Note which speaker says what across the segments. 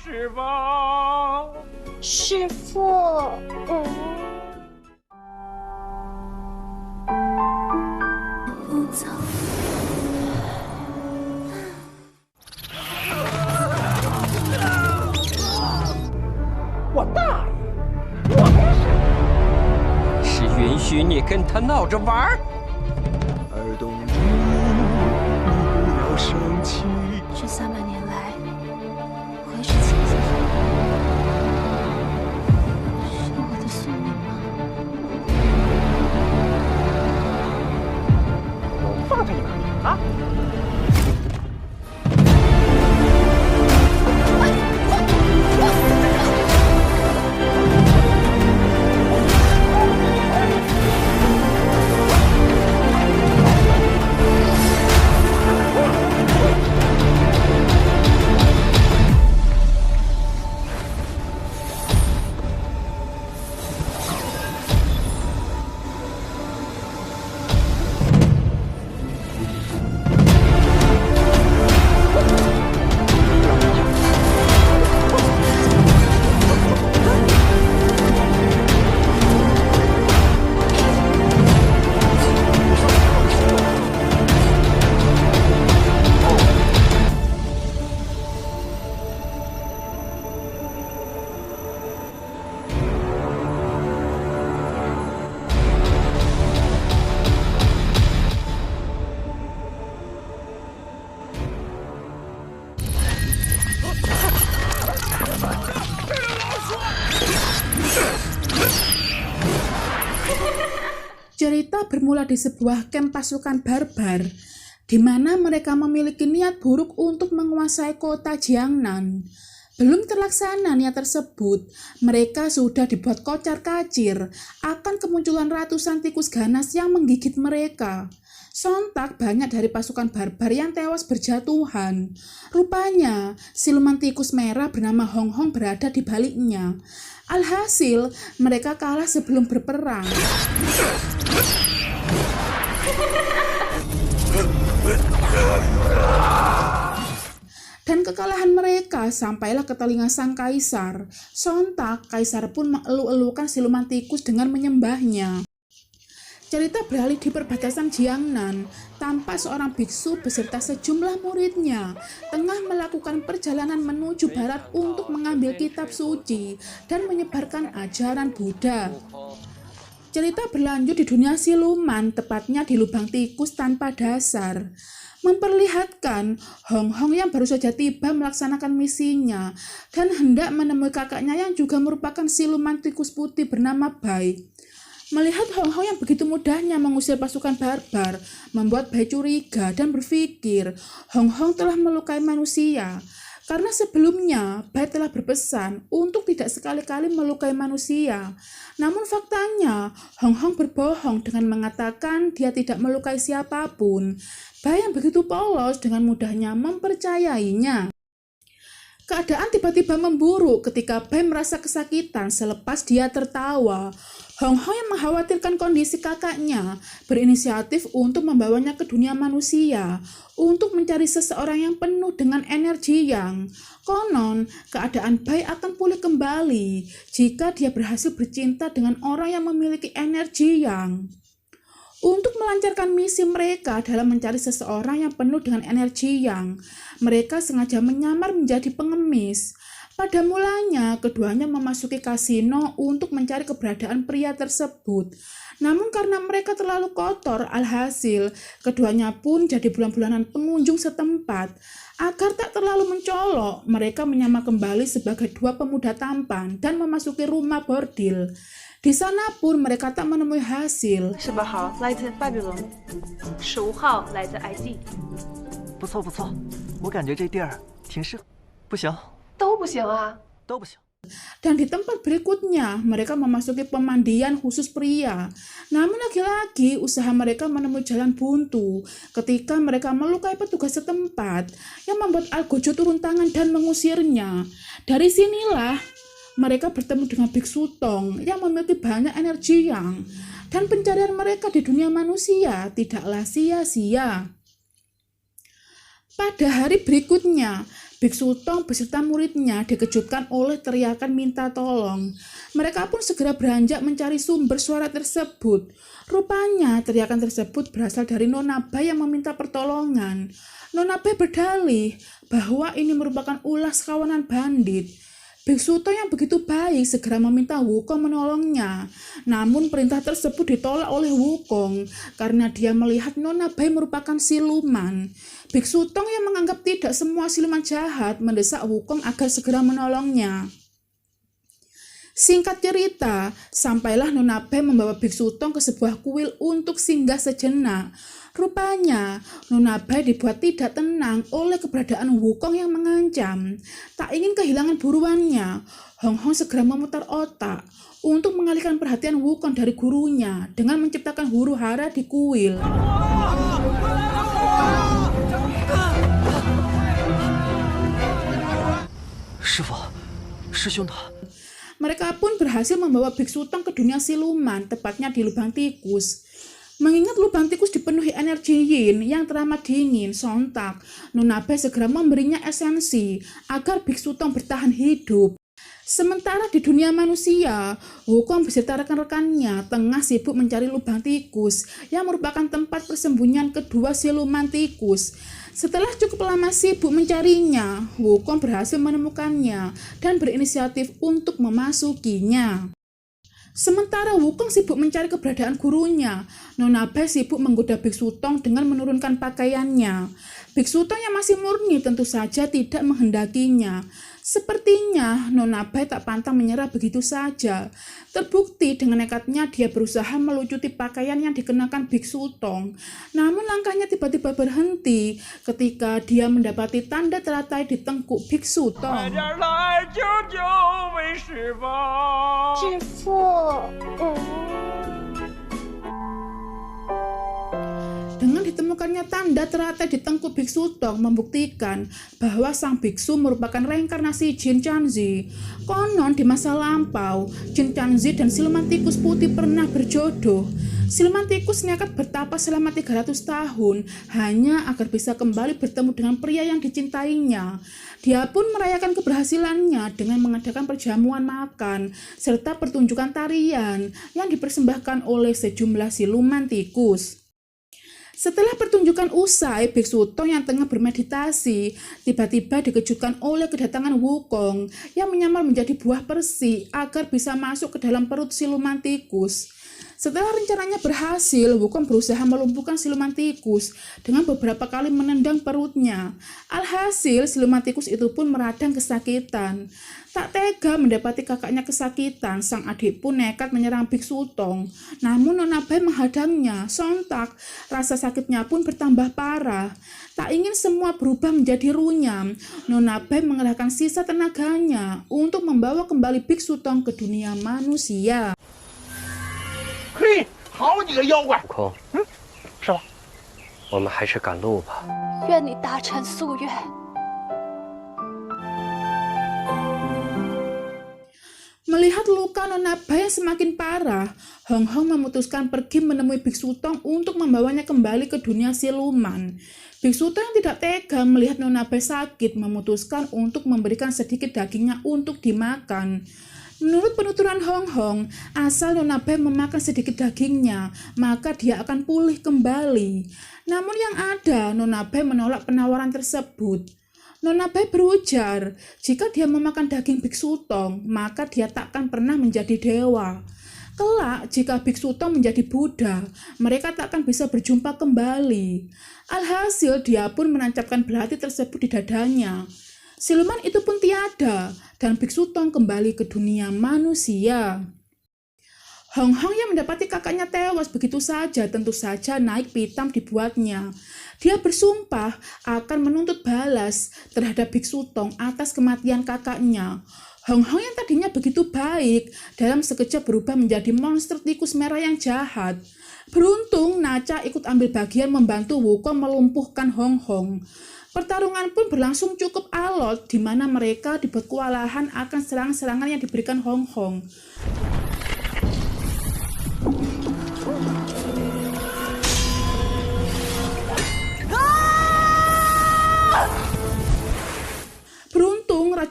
Speaker 1: 是吧？
Speaker 2: 师傅，不走。
Speaker 1: 我大爷！我没事。是允许你跟他闹着玩儿？
Speaker 3: 儿童主，你不要生气。
Speaker 2: 这300年来，我一直庆幸是我的宿命吗？
Speaker 1: 我放在哪里啊？Cerita
Speaker 4: bermula di sebuah kamp pasukan barbar, di mana mereka memiliki niat buruk untuk menguasai kota Jiangnan. Belum terlaksana niat tersebut, mereka sudah dibuat kocar-kacir akan kemunculan ratusan tikus ganas yang menggigit mereka. Sontak banyak dari pasukan barbar yang tewas berjatuhan. Rupanya, siluman tikus merah bernama Hong Hong berada di baliknya. Alhasil, mereka kalah sebelum berperang. Dan kekalahan mereka sampailah ke telinga sang kaisar. Sontak, kaisar pun mengeluh-elukan siluman tikus dengan menyembahnya. Cerita beralih di perbatasan Jiangnan, tampak seorang biksu beserta sejumlah muridnya tengah melakukan perjalanan menuju barat untuk mengambil kitab suci dan menyebarkan ajaran Buddha. Cerita berlanjut di dunia siluman, tepatnya di lubang tikus tanpa dasar, memperlihatkan Hong Hong yang baru saja tiba melaksanakan misinya dan hendak menemui kakaknya yang juga merupakan siluman tikus putih bernama Bai. Melihat Hong Hong yang begitu mudahnya mengusir pasukan barbar, membuat Bai curiga dan berpikir Hong Hong telah melukai manusia. Karena sebelumnya Bai telah berpesan untuk tidak sekali-kali melukai manusia. Namun faktanya Hong Hong berbohong dengan mengatakan dia tidak melukai siapapun. Bai yang begitu polos dengan mudahnya mempercayainya. Keadaan tiba-tiba memburuk ketika Bai merasa kesakitan selepas dia tertawa. Hong Hong yang mengkhawatirkan kondisi kakaknya berinisiatif untuk membawanya ke dunia manusia untuk mencari seseorang yang penuh dengan energi yang konon keadaan Bai akan pulih kembali jika dia berhasil bercinta dengan orang yang memiliki energi yang. Untuk melancarkan misi mereka dalam mencari seseorang yang penuh dengan energi yang, mereka sengaja menyamar menjadi pengemis. Pada mulanya, keduanya memasuki kasino untuk mencari keberadaan pria tersebut. Namun karena mereka terlalu kotor, alhasil keduanya pun jadi bulan-bulanan pengunjung setempat. Agar tak terlalu mencolok, mereka menyamar kembali sebagai dua pemuda tampan dan memasuki rumah bordil. Di sana pun mereka tak menemui hasil.
Speaker 5: 是吧？好，来自巴比伦，15号来自 ID。
Speaker 6: 不错不错，我感觉这地儿挺适合。不行，
Speaker 5: 都不行啊。
Speaker 6: 都不行。
Speaker 4: Dan di tempat berikutnya, mereka memasuki pemandian khusus pria. Namun lagi-lagi usaha mereka menemui jalan buntu ketika mereka melukai petugas setempat yang membuat Algojo turun tangan dan mengusirnya. Dari sinilah mereka bertemu dengan Biksu Tong yang memiliki banyak energi yang, dan pencarian mereka di dunia manusia tidaklah sia-sia. Pada hari berikutnya, Biksu Tong beserta muridnya dikejutkan oleh teriakan minta tolong. Mereka pun segera beranjak mencari sumber suara tersebut. Rupanya teriakan tersebut berasal dari Nona Bai yang meminta pertolongan. Nona Bai berdalih bahwa ini merupakan ulah kawanan bandit. Biksu Tong yang begitu baik segera meminta Wukong menolongnya. Namun perintah tersebut ditolak oleh Wukong karena dia melihat Nona Bai merupakan siluman. Biksu Tong yang menganggap tidak semua siluman jahat mendesak Wukong agar segera menolongnya. Singkat cerita, sampailah Nona Bai membawa Biksu Tong ke sebuah kuil untuk singgah sejenak. Rupanya, Nona Bai dibuat tidak tenang oleh keberadaan Wukong yang mengancam. Tak ingin kehilangan buruannya, Hong Hong segera memutar otak untuk mengalihkan perhatian Wukong dari gurunya dengan menciptakan huru hara di kuil. Mereka pun berhasil membawa Biksu Tong ke dunia siluman, tepatnya di lubang tikus. Mengingat lubang tikus dipenuhi energi yin yang teramat dingin, sontak Nona Bai segera memberinya esensi agar Biksu Tong bertahan hidup. Sementara di dunia manusia, Wukong beserta rekan-rekannya tengah sibuk mencari lubang tikus yang merupakan tempat persembunyian kedua siluman tikus. Setelah cukup lama sibuk mencarinya, Wukong berhasil menemukannya dan berinisiatif untuk memasukinya. Sementara Wukong sibuk mencari keberadaan gurunya, Nona Bai sibuk menggoda Biksu Tong dengan menurunkan pakaiannya. Biksu Tong yang masih murni tentu saja tidak menghendakinya. Sepertinya Nona Bai tak pantang menyerah begitu saja. Terbukti dengan nekatnya dia berusaha melucuti pakaian yang dikenakan Biksu Tong. Namun langkahnya tiba-tiba berhenti ketika dia mendapati tanda teratai di tengkuk Biksu Tong.
Speaker 2: 师父，Dengan
Speaker 4: ditemukannya tanda teratai di tengkuk Biksu Tong membuktikan bahwa sang biksu merupakan reinkarnasi Jin Chanzi. Konon di masa lampau, Jin Chanzi dan siluman tikus putih pernah berjodoh. Siluman tikus nekat bertapa selama 300 tahun hanya agar bisa kembali bertemu dengan pria yang dicintainya. Dia pun merayakan keberhasilannya dengan mengadakan perjamuan makan serta pertunjukan tarian yang dipersembahkan oleh sejumlah siluman tikus. Setelah pertunjukan usai, Biksu Tong yang tengah bermeditasi tiba-tiba dikejutkan oleh kedatangan Wukong yang menyamar menjadi buah persi agar bisa masuk ke dalam perut siluman tikus. Setelah rencananya berhasil, Wukong berusaha melumpuhkan siluman tikus dengan beberapa kali menendang perutnya. Alhasil, siluman tikus itu pun meradang kesakitan. Tak tega mendapati kakaknya kesakitan, sang adik pun nekat menyerang Biksu Tong. Namun Nona Bai menghadangnya. Sontak, rasa sakitnya pun bertambah parah. Tak ingin semua berubah menjadi runyam, Nona Bai mengerahkan sisa tenaganya untuk membawa kembali Biksu Tong ke dunia manusia.
Speaker 7: 嘿，好几个妖怪！
Speaker 1: 悟空，
Speaker 7: 是吧？
Speaker 1: 我们还是赶路吧。
Speaker 2: 愿你达成夙愿。
Speaker 4: Melihat luka Nona Bai yang semakin parah, Hong Hong memutuskan pergi menemui Biksu Tong untuk membawanya kembali ke dunia siluman. Biksu Tong yang tidak tega melihat Nona Bai sakit memutuskan untuk memberikan sedikit dagingnya untuk dimakan. Menurut penuturan Hong Hong, asal Nona Bai memakan sedikit dagingnya, maka dia akan pulih kembali. Namun yang ada, Nona Bai menolak penawaran tersebut. Nona Bai berujar, jika dia memakan daging Biksu Tong, maka dia takkan pernah menjadi dewa. Kelak, jika Biksu Tong menjadi Buddha, mereka takkan bisa berjumpa kembali. Alhasil, dia pun menancapkan belati tersebut di dadanya. Siluman itu pun tiada, dan Biksu Tong kembali ke dunia manusia. Hong Hong yang mendapati kakaknya tewas begitu saja tentu saja naik pitam dibuatnya. Dia bersumpah akan menuntut balas terhadap Biksu Tong atas kematian kakaknya. Hong Hong yang tadinya begitu baik, dalam sekejap berubah menjadi monster tikus merah yang jahat. Beruntung Nacha ikut ambil bagian membantu Wukong melumpuhkan Hong Hong. Pertarungan pun berlangsung cukup alot, di mana mereka dibuat kewalahan akan serangan-serangan yang diberikan Hong Hong.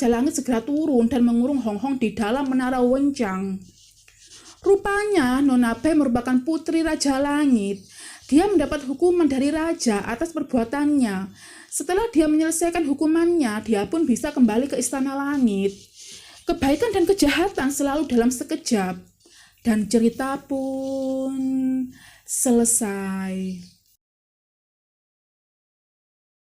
Speaker 4: Raja Langit segera turun dan mengurung Hong Hong di dalam menara Wenchang. Rupanya Nona Bai merupakan putri Raja Langit. Dia mendapat hukuman dari raja atas perbuatannya. Setelah dia menyelesaikan hukumannya, dia pun bisa kembali ke Istana Langit. Kebaikan dan kejahatan selalu dalam sekejap. Dan cerita pun selesai.